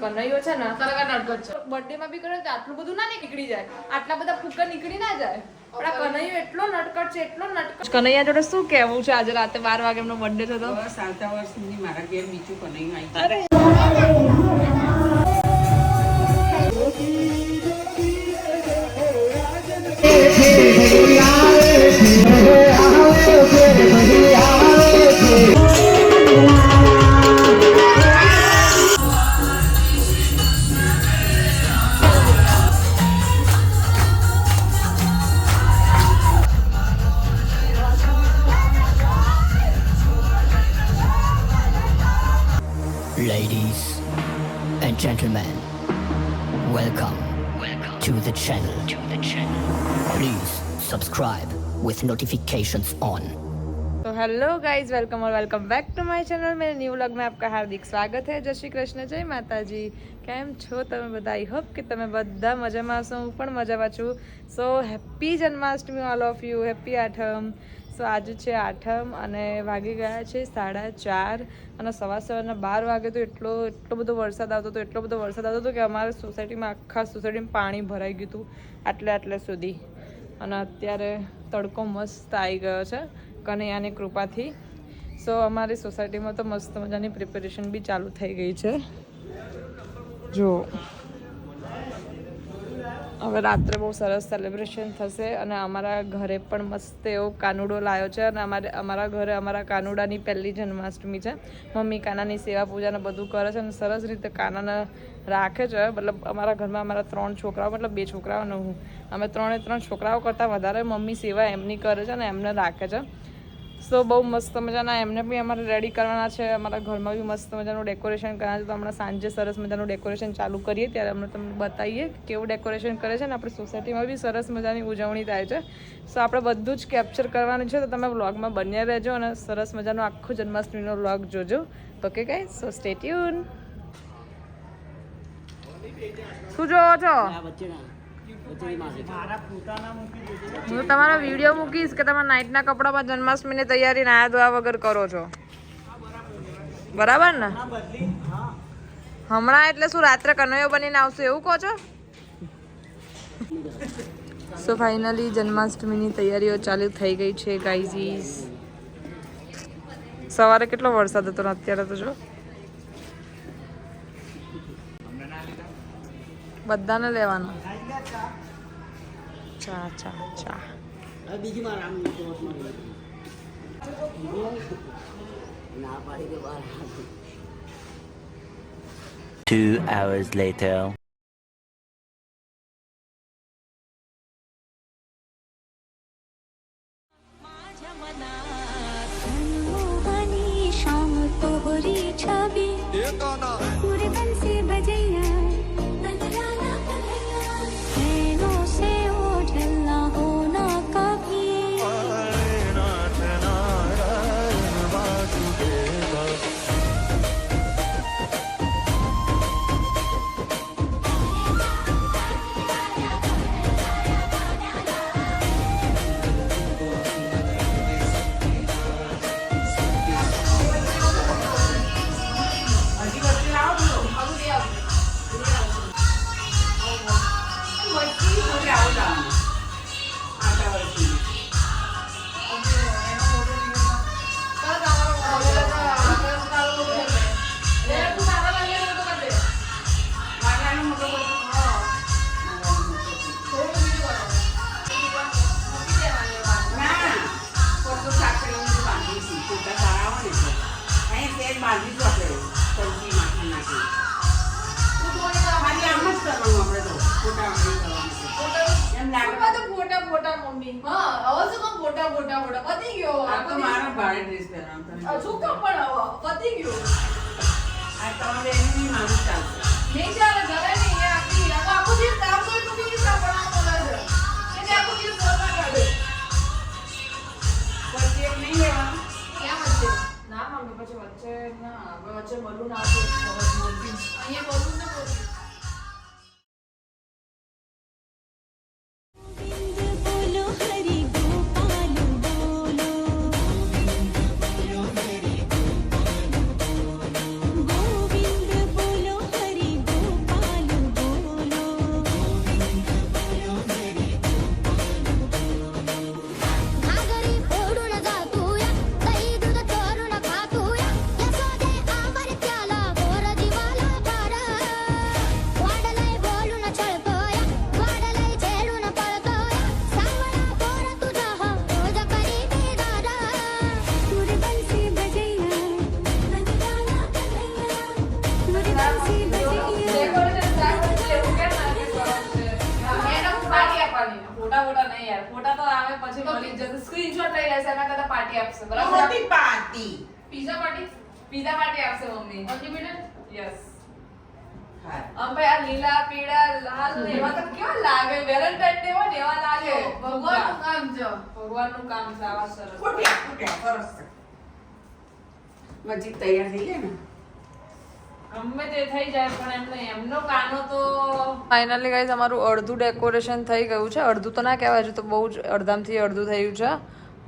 કનૈયો છે ને બર્થડે માં બી કરે તો આટલું બધું ના નીકળી જાય, આટલા બધા ફુગ્ગા નીકળી ના જાય. પણ આ કનૈયો એટલો નટકટ છે, એટલો નટકટ. કનૈયા જોડે શું કહેવું છે? આજે રાતે 12 વાગે એમનો બર્થડે થતો. બસ આવતા વર્ષની મારા ઘેર બીજું કનૈયું આવી. Ladies and gentlemen, welcome to the channel. Please subscribe with notifications on. तो हेलो गाइज, वेलकम और welcome back to my channel. मेरे न्यू व्लॉग में आपका हार्दिक स्वागत है. जय श्री कृष्ण, जय माताजी. કેમ છો તમે બધા? આઈ હોપ કે તમે બધા મજામાં હશો. હું પણ મજામાં છું. So happy Janmashtami all of you. Happy Atham. So આજે છે આઠમ અને વાગી ગયા છે 4:30 અને સવારના 12 વાગે તો એટલો બધો વરસાદ આવતો હતો કે અમારા સોસાયટીમાં આખા સોસાયટીમાં પાણી ભરાઈ ગયું હતું આટલે સુધી. અને અત્યારે તડકો મસ્ત આવી ગયો છે કનૈયાની કૃપાથી. સો અમારી સોસાયટીમાં તો મસ્ત મજાની પ્રિપેરેશન બી ચાલુ થઈ ગઈ છે. જો હવે રાત્રે બહુ સરસ સેલિબ્રેશન થશે અને અમારા ઘરે પણ મસ્ત એવો કાનુડો લાવ્યો છે અને અમારા ઘરે અમારા કાનુડાની પહેલી જન્માષ્ટમી છે. મમ્મી કાનાની સેવા પૂજાને બધું કરે છે અને સરસ રીતે કાનાને રાખે છે. મતલબ અમારા ઘરમાં અમારા 3 છોકરાઓ, મતલબ 2 છોકરાઓ અને હું, અમે 3 છોકરાઓ કરતાં વધારે મમ્મી સેવા એમની કરે છે અને એમને રાખે છે. સો બહુ મસ્ત મજાના એમને બી અમારે રેડી કરવાના છે. અમારા ઘરમાં બી મસ્ત મજાનું ડેકોરેશન કરવાના છે. તો હમણાં સાંજે સરસ મજાનું ડેકોરેશન ચાલુ કરીએ ત્યારે અમને તમને બતાવીએ કેવું ડેકોરેશન કરે છે. અને આપણી સોસાયટીમાં બી સરસ મજાની ઉજવણી થાય છે. સો આપણે બધું જ કેપ્ચર કરવાનું છે. તો તમે વ્લોગમાં બન્યા રહેજો અને સરસ મજાનો આખો જન્માષ્ટમીનો વ્લોગ જોજો. ઓકે ગાઈઝ, સો સ્ટે ટ્યુન. શું જોવો છો? હું તમારો વિડીયો મૂકીશ કે તમે નાઇટના કપડામાં જન્માષ્ટમીની તૈયારી નાયા ધોયા વગર કરો છો, બરાબર ને? હમણાં એટલે શું રાત્રે કનૈયો બનીને આવશે એવું કહો છો? સો ફાઇનલી જન્માષ્ટમીની તૈયારીઓ ચાલુ થઈ ગઈ છે ગાઈઝીસ. સવારે કેટલો વરસાદ હતો ને અત્યારે તો જો બધાને લેવાનો. ચા ચા ચા. બીજી વાર આમ ના પાડી કે બહાર 2 hours later. વચ્ચે બલૂન આવશે અહીંયા બલૂન ને ફોટા તો આવે પછી મળી જશે સ્ક્રીનશોટ લઈ લેશે એના કરતા પાર્ટી આપશે બરાબર મોટી પાર્ટી પીઝા પાર્ટી આપશે મમ્મી અનલિમિટેડ યસ હા અમે આ લીલા પીળા લાલ ને એવા તો કેવા લાગે વેલેન્ટાઇન ડે હોય ને એવા લાગે ભગવાનનું કામ છે આવા સરસ ફૂટ્યા સરસ મજી તૈયાર થઈ જાય ને ગમે તે થઈ જાય પણ એમને એમનો કાનો તો ફાઇનલી ગાઈઝ અમારું અડધું ડેકોરેશન થઈ ગયું છે અડધું તો ના કહેવાય હજુ તો બહુ જ અડધામથી અડધું થયું છે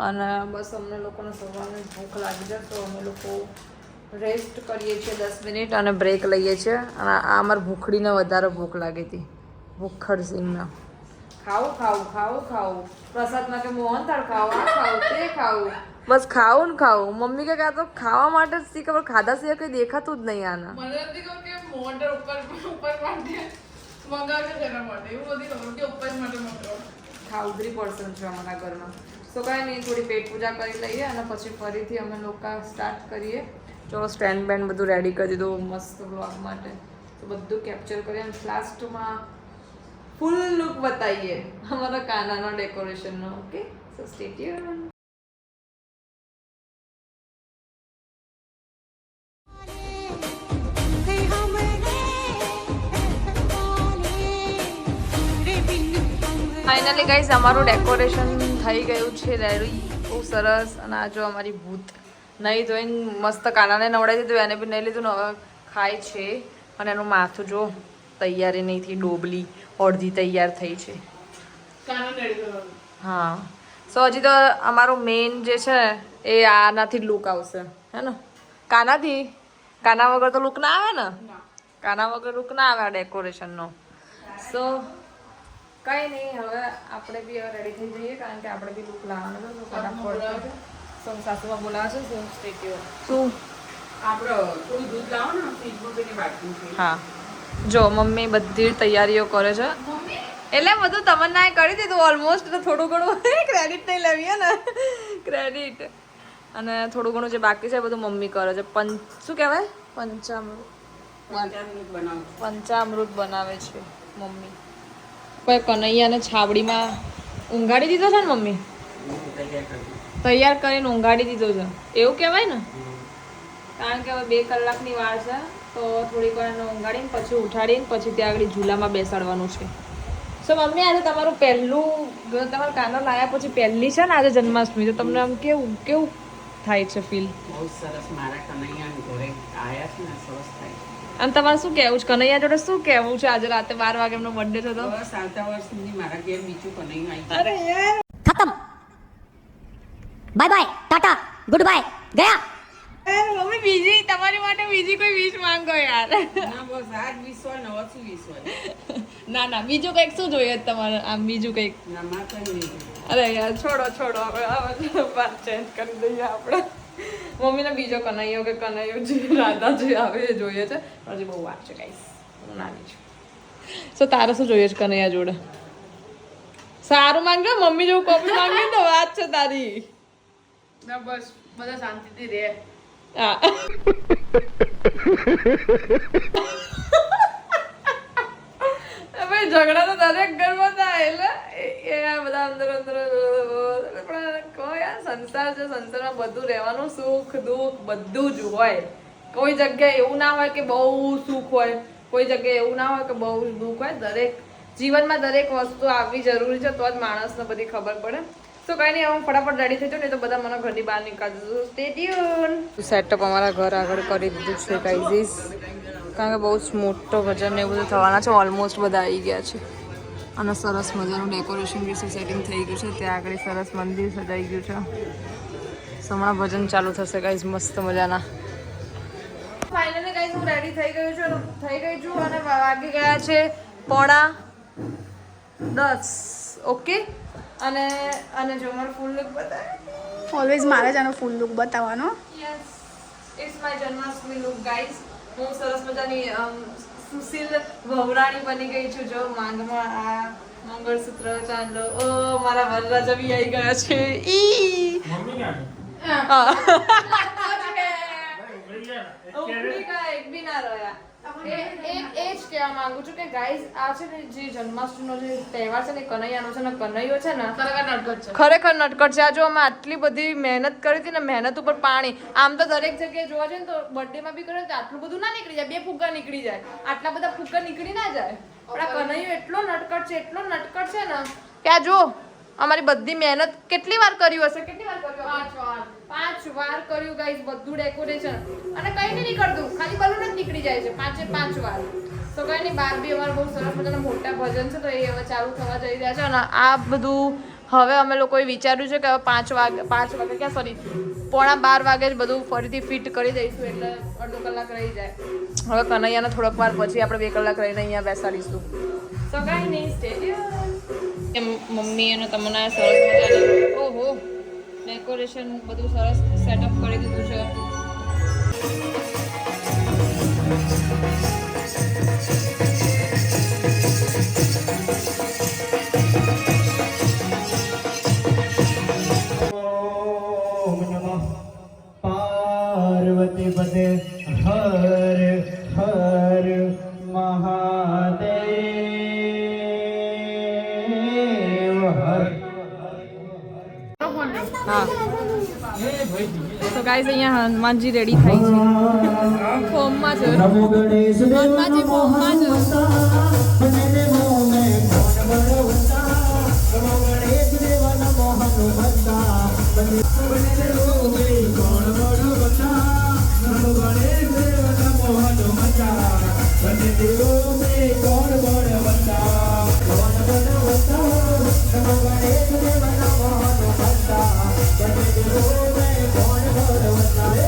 અને બસ અમને લોકોને સવારની ભૂખ લાગી છે તો અમે લોકો રેસ્ટ કરીએ છીએ 10 મિનિટ અને બ્રેક લઈએ છીએ અને આ અમારી ભૂખડીને વધારે ભૂખ લાગી હતી ભૂખડ સિંગને ખાવું પ્રસાદમાં કે મોહનથાળ ખાવું આ ખાવું તે ખાવું બસ ખાવું ને ખાવું મમ્મી કે કાં તો ખાવા માટે જ શી ખબર ખાધા સિવાય કંઈ દેખાતું જ નહીં આના મને નથી ખબર કે મોટર ઉપર માટે મંગાવશે તેના માટે એવું નથી ખબર કે ઉપર માટે મંગાવો ખાઉદરી પર્સન છે અમારા ઘરમાં તો કાંઈ નહીં થોડી પેટ પૂજા કરી લઈએ અને પછી ફરીથી અમે લોકો સ્ટાર્ટ કરીએ ચલો સ્ટેન્ડ બેન્ડ બધું રેડી કરી દીધું મસ્ત બ્લોગ માટે તો બધું કેપ્ચર કરીએ અને લાસ્ટમાં ફૂલ લુક બતાવીએ અમારા કાનાનો ડેકોરેશનનો okay so stay tune finally guys અમારું ડેકોરેશન થઈ ગયું છે રેડી બહુ સરસ અને આ જો અમારી ભૂત નહીં ધોઈને મસ્ત કાનાને નવડાવી દીધું એને બી નહીં લીધું ને હવે ખાય છે અને એનું માથું જો તૈયારી નહીં થઈ ડોબલી અડધી તૈયાર થઈ છે હા સો હજી તો અમારું મેઇન જે છે એ આનાથી લુક આવશે હે ને કાના વગર તો લુક ના આવે ને કાના વગર લુક ના આવે આ ડેકોરેશનનો સો કંઈ નહીં હવે આપણે બી હવે રેડી થઈ જઈએ કારણ કે આપણે બી લુક લાવવાનો છે તો ફટાફટ સો સાસુમાં બોલાવશે શું સ્ટેટ્યુ શું આપણે થોડું દૂધ લાવો ને ફ્રીજમાં પેલી બાટલી છે હા જો મમ્મી બધી તૈયારીઓ કરે છે એટલે બધું તમન્નાએ કરી દીધું ઓલમોસ્ટ થોડું ઘણું ક્રેડિટ નહીં લેવીએ ને ક્રેડિટ અને થોડું ઘણું જે બાકી છે બધું મમ્મી કરે છે શું કહેવાય પંચામૃત બનાવે છે મમ્મી કોઈ કનૈયાને છાબડીમાં ઊંઘાડી દીધો છે ને મમ્મી તૈયાર કરીને ઊંઘાડી દીધો છે એવું કહેવાય ને કારણ કે હવે 2 કલાકની વાર છે તો થોડીક વાર એને ઊંઘાડીને પછી ઉઠાડીને પછી ત્યાં આગળ ઝૂલામાં બેસાડવાનું છે સો મમ્મી આજે તમારું પહેલું તમારા કાનો લાયા પછી પહેલી છે ને આજે જન્માષ્ટમી તો તમને આમ કેવું થાય છે ફીલ બહુ સરસ મારા કનૈયા ઘરે આયા છે ને સરસ થાય અને તમારે શું કહેવું છે કનૈયા જોડે શું કહેવું છે આજે રાતે 12 વાગે એમનો બર્થડે છે તો બસ આવતા વર્ષ સુધી મારા ઘેર બીજું કનૈયું આવી અરે યાર खत्म bye bye tata goodbye गया મમ્મી બીજી તમારી માટે બીજી કોઈ વિશ માંગો યાર ના બસ આ જ વિશ હોય ને હવે શું વિશ હોય ના બીજું કંઈક શું જોઈએ તમારે આમ બીજું કંઈક ના માં કઈ નહીં અરે યાર છોડો હવે વાત ચેન્જ કરી દઈએ આપણે મમ્મીને બીજો કનૈયો કે કનૈયો જે રાધા જે આવે એ જોઈએ છે હજી બહુ વાર છે ગાઈસ હું નાની છું સો તારે શું જોઈએ છે કનૈયા જોડે સારું માંગજો મમ્મી જેવું કોપી માંગે તો વાત છે તારી ના બસ બધા શાંતિથી રહે હા ભાઈ ઝઘડા તો દરેક ઘરમાં થાય એટલે એ બધા અંદર પણ કહો યાર સંસાર છે સંસારમાં બધું રહેવાનું સુખ દુઃખ બધું જ હોય કોઈ જગ્યાએ એવું ના હોય કે બહુ સુખ હોય કોઈ જગ્યાએ એવું ના હોય કે બહુ દુઃખ હોય દરેક જીવનમાં દરેક વસ્તુ આવવી જરૂરી છે તો જ માણસને બધી ખબર પડે તો કઈ નહીં હું ફટાફટ રેડી થઈ જાઉં ને તો બધા મને ઘરની બહાર નીકાળી દીધું સ્ટે ટ્યુન સેટઅપ અમારા ઘર આગળ કરી દીધું છે ગાઈઝ કારણ કે બહુ જ મોટો ભજન ને એવું બધું થવાના છે ઓલમોસ્ટ બધા આવી ગયા છે અને સરસ મજાનું ડેકોરેશન બી સેટિંગ થઈ ગયું છે ત્યાં આગળ સરસ મંદિર સજાઈ ગયું છે હમણાં ભજન ચાલુ થશે ગાઈઝ મસ્ત મજાના ફાઇનલી ગાઈઝ હું રેડી થઈ ગઈ છું અને વાગી ગયા છે 9:10 ઓકે અને જો મારું ફૂલ લુક બતાવે ઓલવેઝ મારે જ આનો ફૂલ લુક બતાવવાનો yes it's my Janmashtami look guys હું સરસ મજાની સુશીલ વહુરાણી બની ગઈ છું જો માંગમાં આ મંગળસૂત્ર ચાંદલો ઓ મારા વરરાજા બી આવી ગયા છે ઈ ઉપડી ગયા, એક બી ના રહ્યા. એ જ કહેવા માંગુ છું કે ગાઈઝ આ છે ને જે જન્માષ્ટમીનો જે તહેવાર છે ને કનૈયાનો છે ને કનૈયો છે ને ખરેખર નટકટ છે. આ જો અમે આટલી બધી મહેનત કરી હતી ને મહેનત ઉપર પાણી. આમ તો દરેક જગ્યાએ જોવા જઈએ ને તો બર્થડે માં બી કરે તો આટલું બધું ના નીકળી જાય, 2 ફુગ્ગા નીકળી જાય, આટલા બધા ફુગ્ગા નીકળી ના જાય. પણ આ કનૈયો એટલો નટકટ છે ને કે આ જો અમારી બધી મહેનત કેટલી વાર કર્યું હશે, કેટલી વાર કર્યું? 5 વાર કર્યું ગાઈઝ બધું ડેકોરેશન, અને કઈ નહીં નીકળતું, ખાલી બલૂન જ નીકળી જાય છે 5 વાર. તો કઈ નહીં, બહાર બી અમારા બહુ સરસ મજાના મોટા ભજન છે તો એ હવે ચાલુ થવા જઈ રહ્યા છે. અને આ બધું હવે અમે લોકોએ વિચાર્યું છે કે હવે 5 વાગે ક્યાં સોરી 11:15 વાગે જ બધું ફરીથી ફિટ કરી દઈશું, એટલે અડધો કલાક રહી જાય. હવે કનૈયાને થોડોક વાર પછી આપણે 2 કલાક રહીને અહીંયા બેસાડીશું. તો કઈ નહીં, સ્ટેડિયમ મમ્મી અને તમને સરસ મજાનું ઓહો ડેકોરેશન બધું સરસ સેટઅપ કરી દીધું છે. ઓમ નમઃ પાર્વતી પદે હર હર મહાદેવ હર. હા તો ગાઈઝ અહીંયા હનુમાનજી રેડી થાય છે, ફોર્મમાં છે. નમો ગણેશ દેવ હનુમાનજી ફોર્મમાં છે. બને દેવો મે કોણ બળવંતા. નમો ગણેશ દેવ નમો હનુમંતા. બને દેવો મે કોણ બળવંતા. નમો ગણેશ દેવ નમો હનુમંતા. બને દેવો મે કોણ બળવંતા. કોણ બળવંતા. નમો ગણેશ દેવ નમો હનુમંતા. બને દેવો મે કોણ બળવંતા.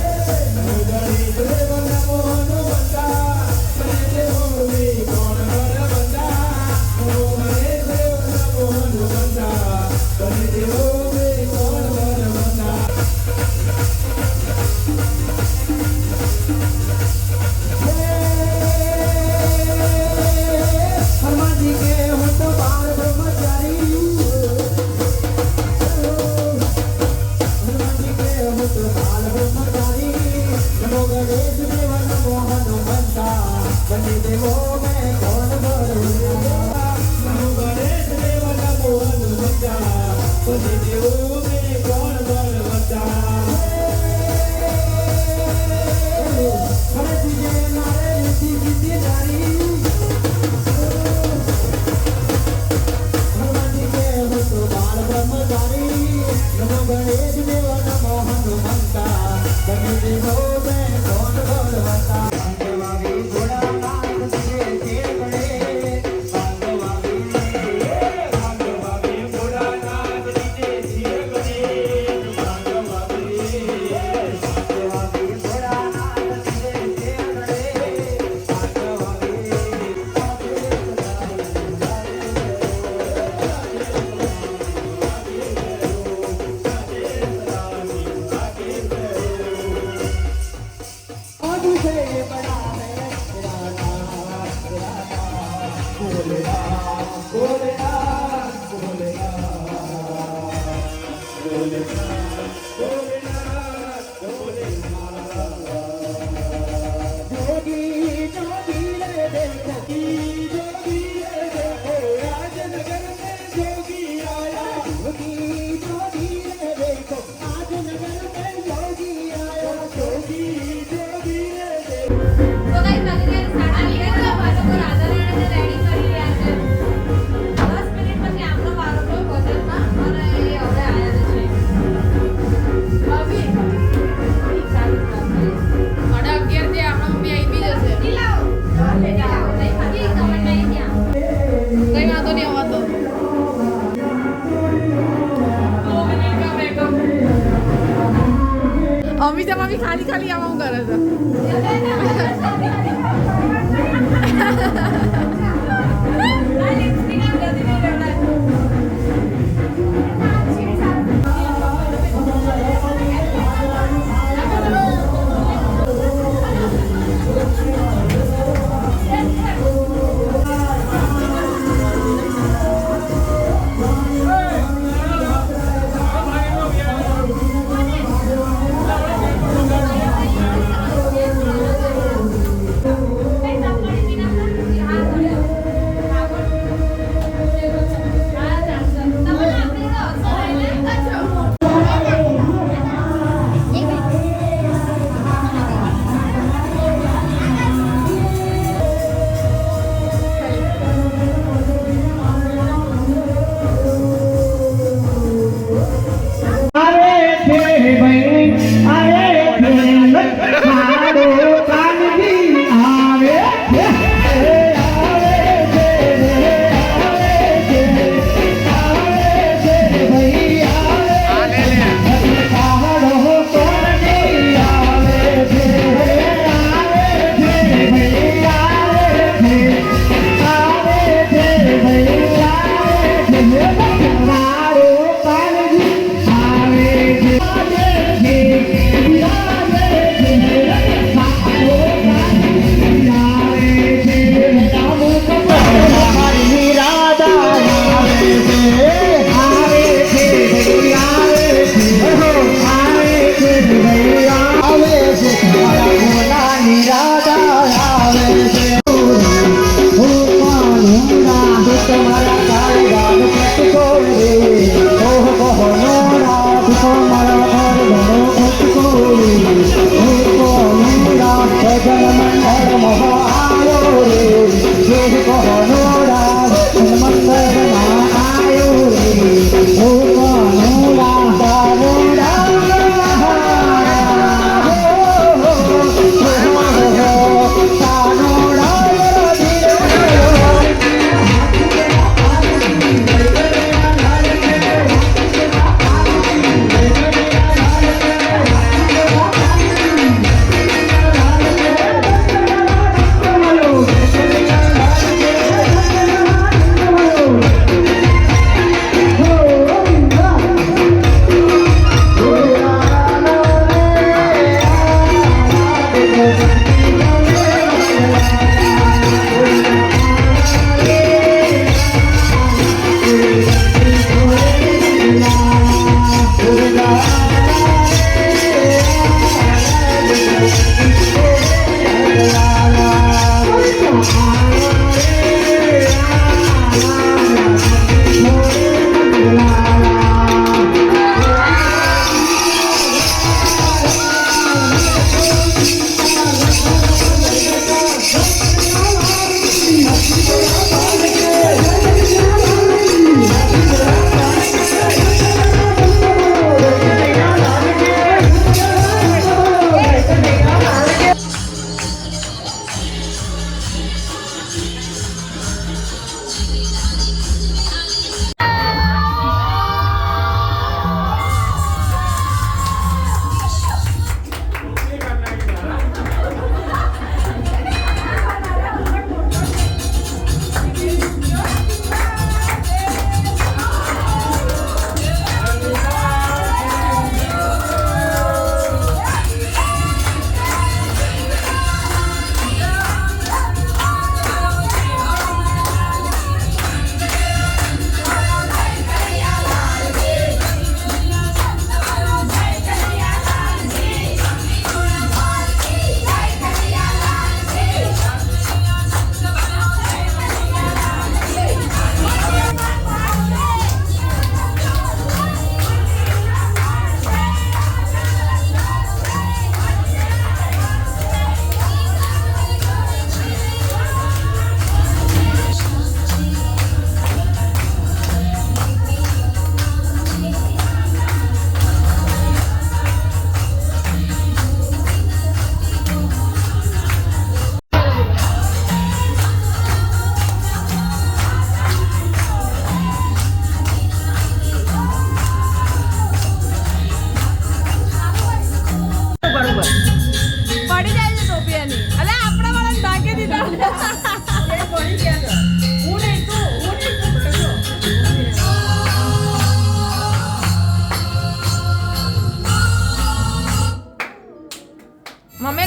નમો ગણેશ દેવ નમો હનુમંતા. બને દેવો મે કોણ બળવંતા. નમો ગણેશ દેવ નમો હનુમંતા. બને દેવો મે કોણ બળવંતા. हनुमान जी के हो तो बाल ब्रह्मचारी. हनुमान जी के हो तो बाल ब्रह्मचारी. नमो गणेश देव नमो हनुमंता. बने देवो मैं कौन बड़वंता. नमो गणेश देव नमो हनुमंता. बने देवो मैं कौन बड़वंता. गणेश जी के नारे नीति नीति जारी. हनुमान जी के हो तो बाल ब्रह्मचारी. नमो गणेश देव नमो हनुमंता. बने देवो मैं कौन बलवंता. भागवागी भोलानाथ तुझे तेर गणे. भागवागी भोलानाथ तुझे तेर गणे. भागवागी भोलानाथ तुझे तेर गणे. तुझे बड़ा है तेरा नाम. तेरा नाम भोलेनाथ भोलेनाथ भोलेनाथ भोलेनाथ भोलेनाथ. जोगी जोगी रे देखो की जोगी रे देखो. राजनगर में जोगी आया. जोगी जोगी रे देखो. राजनगर में जोगी आया. जोगी जोगी रे देखो. તો ગાઈસ આજે સાડા લીધા પાછો રાધારાણીને રેડી કરી રહ્યા છે. 10 મિનિટ પછી આપણો વારો તો ભજનમાં અને એ હવે આયા છે. ભાભી થોડી ચાલુ રાખો. 11:30 જે આપણો મમ્મી આવી બી જશે. લાવો લે જાઓ નહીં ભાગી તમે નહીં ત્યાં કઈ વાંધો નહીં આવતો. 2 મિનિટ કા મેકઅપ અમિતા ભાભી ખાલી ખાલી આવા કરે છે.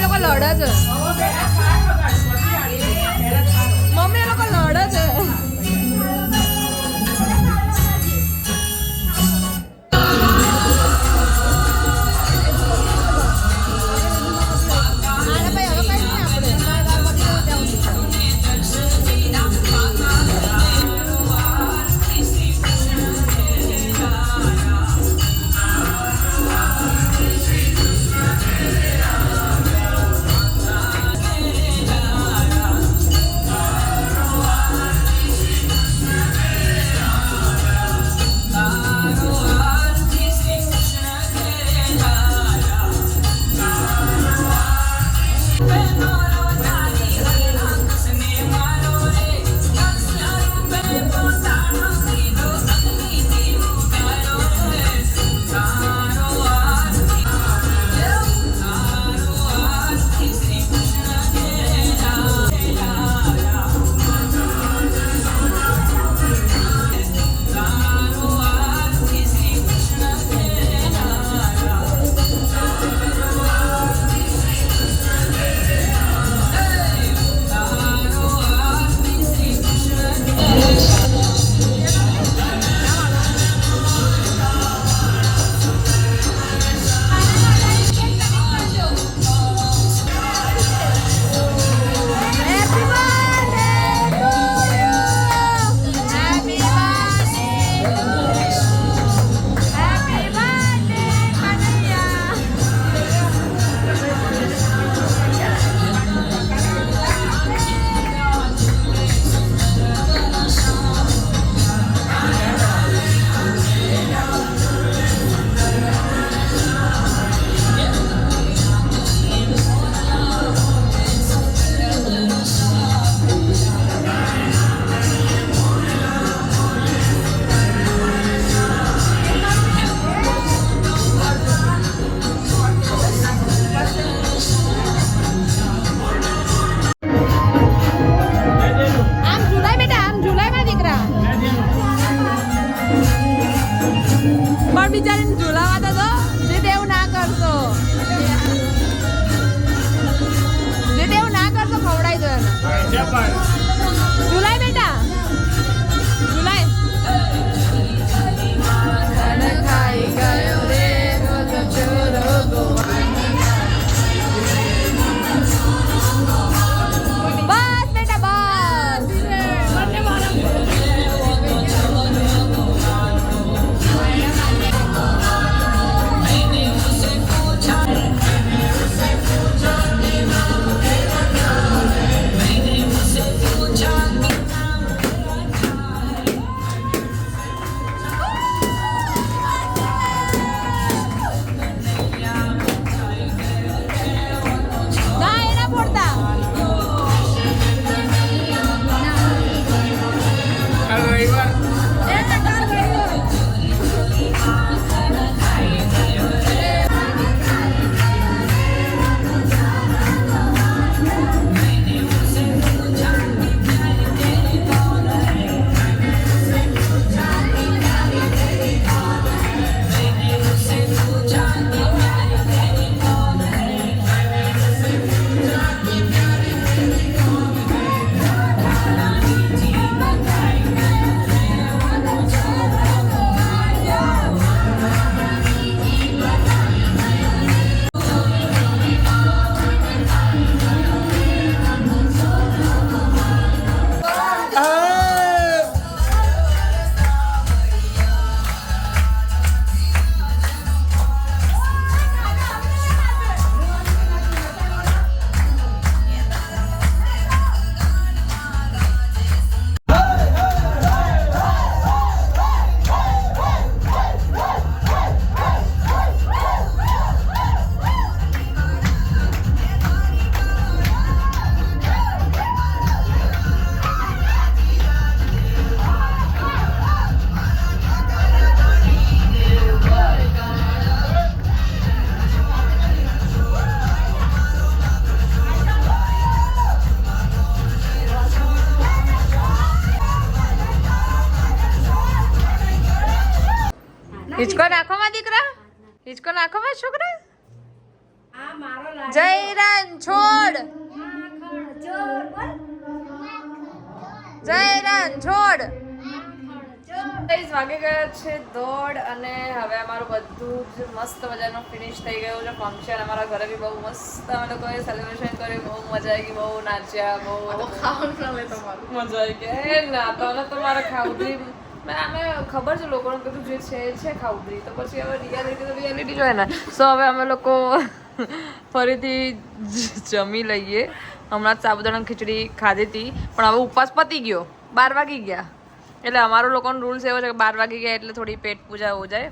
લોકો લડે છે મમ્મી એ લોકો લડે છે બિચારીને ઝુલાવા દો જીત એવું ના કરશો જીત એવું ના કરશો ખવડાવી દો એને ઝુલાય બેટા ઝુલાય ખાઈ ગયો રે ચોરો બસ બેટા બસ હિચકો નાખોમાં દીકરા હિચકો નાખોમાં છોકરા આ મારો જય રણછોડ જય રણછોડ. ગાઈસ વાગી ગયા છે દોઢ અને હવે અમારું બધું જ મસ્ત મજાનું ફિનિશ થઈ ગયું છે ફંક્શન. અમારા ઘરે બી બહુ મસ્ત અમે લોકોએ સેલિબ્રેશન કર્યું, બહુ મજા આવી ગઈ, બહુ નાચ્યા, બહુ ખાવાનું ના લે તમારું. મજા આવી ગઈ. હે ના તો તમારે ખાવડી અમે ખબર છે લોકોને કીધું જે છે ખાવડી તો પછી હવે રિયાલિટી જોઈએ ને. સો હવે અમે લોકો ફરીથી જમી લઈએ. હમણાં જ સાબુદાણા ખીચડી ખાધી હતી પણ હવે ઉપવાસ પતી ગયો, 12 વાગી ગયા. એટલે અમારો લોકોનો રૂલ્સ એવો છે કે 12 વાગી ગયા એટલે થોડી પેટ પૂજા હો જાય.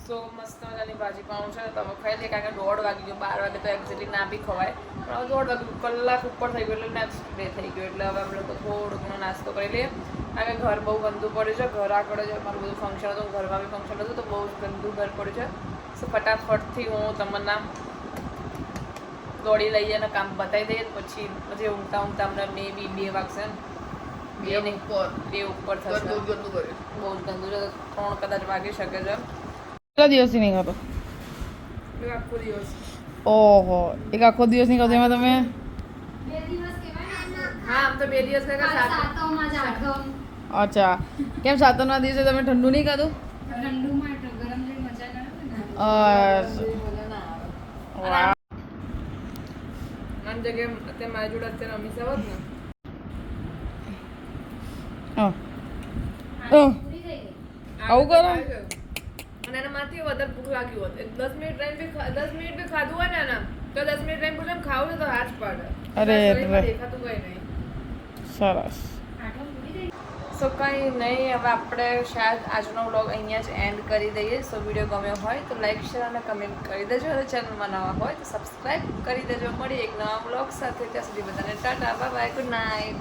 સો મસ્ત મજાની ભાજી પાઉં છે તો અમે ખાઈ લઈએ કારણ કે 1:30 વાગી ગયો. 12 વાગે તો એક્ઝેક્ટલી ના બી ખવાય પણ હવે 1:30 વાગે કલાક ઉપર થઈ ગયો એટલે નેક્સ્ટ ડે થઈ ગયો એટલે હવે અમે લોકો થોડો ઘણો નાસ્તો કરી લઈએ કારણ કે ઘર બહુ ગંદુ પડ્યું છે. ઘર આગળ જ અમારું બધું ફંક્શન હતું, ઘરમાં બી ફંક્શન હતું તો બહુ ગંદુ ઘર પડ્યું છે. સો ફટાફટથી હું તમને દોડી લઈએ અને કામ બતાવી દઈએ પછી ઊંઘતા અમને મે બી 2 વાગશે. બે ઉપર થશે. બહુ જ ગંદુ છે, 3 કદાચ વાગી શકે છે. કેટલા દિવસથી નહીં ખાતો? આખો દિવસ. ઓહો, એક આખો દિવસ નહીં ખાતો એમાં તમે? હા આમ તો 2 દિવસ અચ્છા, કેમ સાતમના દિવસે તમે ઠંડુ નહીં ખાધું? વાહ. આમ જગ્યાએ અત્યારે મારી જોડે અત્યારે અમીષા હોત ને આવું કરો? અને એનામાંથી વધારે ભૂખ લાગી હોત 10 મિનિટ બી ખાધું હોય ને તો 10 મિનિટ રહીને પૂછે ખાવું ને તો હાથ પાડે. અરે દેખાતું કઈ નહીં. સરસ. સો કંઈ નહીં, હવે આપણે શાયદ આજનો વ્લોગ અહીંયા જ એન્ડ કરી દઈએ. સો વિડીયો ગમ્યો હોય તો લાઈક શેર અને કમેન્ટ કરી દેજો અને ચેનલમાં નવા હોય તો સબસ્ક્રાઈબ કરી દેજો. મળી એક નવા વ્લોગ સાથે. ત્યાં સુધી બધાને Tata, bye bye, good night.